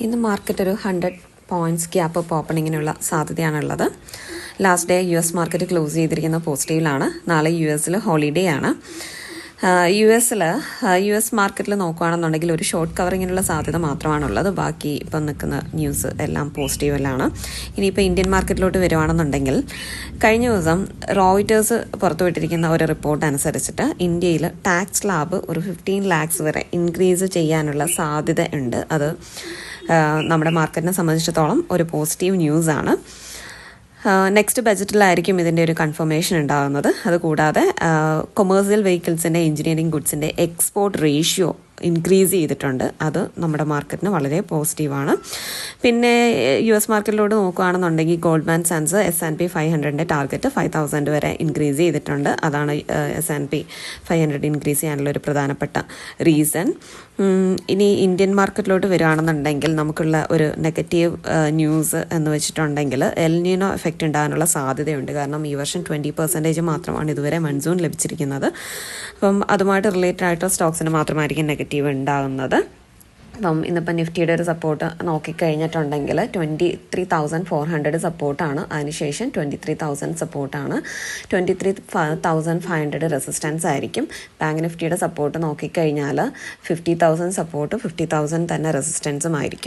ഇന്ന് മാർക്കറ്റ് ഒരു 100 points gap up ഓപ്പണിങ്ങിനുള്ള സാധ്യതയാണുള്ളത്. Last day US market close ചെയ്തിരിക്കുന്ന പോസിറ്റീവിലാണ്. നാളെ US ഹോളിഡേ ആണ്. US മാർക്കറ്റിൽ നോക്കുകയാണെന്നുണ്ടെങ്കിൽ ഒരു ഷോർട്ട് കവറിങ്ങിനുള്ള സാധ്യത മാത്രമാണുള്ളത്. ബാക്കി ഇപ്പം നിൽക്കുന്ന ന്യൂസ് എല്ലാം പോസിറ്റീവിലാണ്. ഇനിയിപ്പോൾ ഇന്ത്യൻ മാർക്കറ്റിലോട്ട് വരുവാണെന്നുണ്ടെങ്കിൽ കഴിഞ്ഞ ദിവസം റോയിറ്റേഴ്സ് പുറത്തുവിട്ടിരിക്കുന്ന ഒരു റിപ്പോർട്ട് അനുസരിച്ചിട്ട് ഇന്ത്യയിൽ ടാക്സ് സ്ലാബ് ഒരു 15 lakhs വരെ ഇൻക്രീസ് ചെയ്യാനുള്ള സാധ്യത ഉണ്ട്. അത് നമ്മുടെ മാർക്കറ്റിനെ സംബന്ധിച്ചിടത്തോളം ഒരു പോസിറ്റീവ് ന്യൂസാണ്. നെക്സ്റ്റ് ബജറ്റിലായിരിക്കും ഇതിൻ്റെ ഒരു കൺഫർമേഷൻ ഉണ്ടാകുന്നത്. അതുകൂടാതെ കൊമേഴ്സ്യൽ വെഹിക്കിൾസിൻ്റെ എഞ്ചിനീയറിംഗ് ഗുഡ്സിൻ്റെ എക്സ്പോർട്ട് റേഷ്യോ ഇൻക്രീസ് ചെയ്തിട്ടുണ്ട്. അത് നമ്മുടെ മാർക്കറ്റിന് വളരെ പോസിറ്റീവാണ്. പിന്നെ US മാർക്കറ്റിലോട്ട് നോക്കുകയാണെന്നുണ്ടെങ്കിൽ ഗോൾഡ്മാൻ സാൻസ് S&P 500 ടാർഗറ്റ് 5,000 വരെ ഇൻക്രീസ് ചെയ്തിട്ടുണ്ട്. അതാണ് S&P 500 ഇൻക്രീസ് ചെയ്യാനുള്ള ഒരു പ്രധാനപ്പെട്ട റീസൺ. ഇനി ഇന്ത്യൻ മാർക്കറ്റിലോട്ട് വരികയാണെന്നുണ്ടെങ്കിൽ നമുക്കുള്ള ഒരു നെഗറ്റീവ് ന്യൂസ് എന്ന് വെച്ചിട്ടുണ്ടെങ്കിൽ എൽ നിനോ എഫക്റ്റ് ഉണ്ടാകാനുള്ള സാധ്യതയുണ്ട്. കാരണം ഈ വർഷം 20% മാത്രമാണ് ഇതുവരെ മൺസൂൺ ലഭിച്ചിരിക്കുന്നത്. അപ്പം അതുമായിട്ട് റിലേറ്റഡ് ആയിട്ടുള്ള സ്റ്റോക്സിന് മാത്രമായിരിക്കും നെഗറ്റീവ് ഉണ്ടാകുന്നത്. അപ്പം ഇന്നിപ്പോൾ നിഫ്റ്റിയുടെ ഒരു സപ്പോർട്ട് നോക്കിക്കഴിഞ്ഞിട്ടുണ്ടെങ്കിൽ 23,400 സപ്പോർട്ടാണ്. അതിനുശേഷം 23,000 സപ്പോർട്ടാണ്. 23,500 റെസിസ്റ്റൻസ് ആയിരിക്കും. ബാങ്ക് നിഫ്റ്റിയുടെ സപ്പോർട്ട് നോക്കിക്കഴിഞ്ഞാൽ 50,000 സപ്പോർട്ട്, 50,000 തന്നെ റെസിസ്റ്റൻസും ആയിരിക്കും.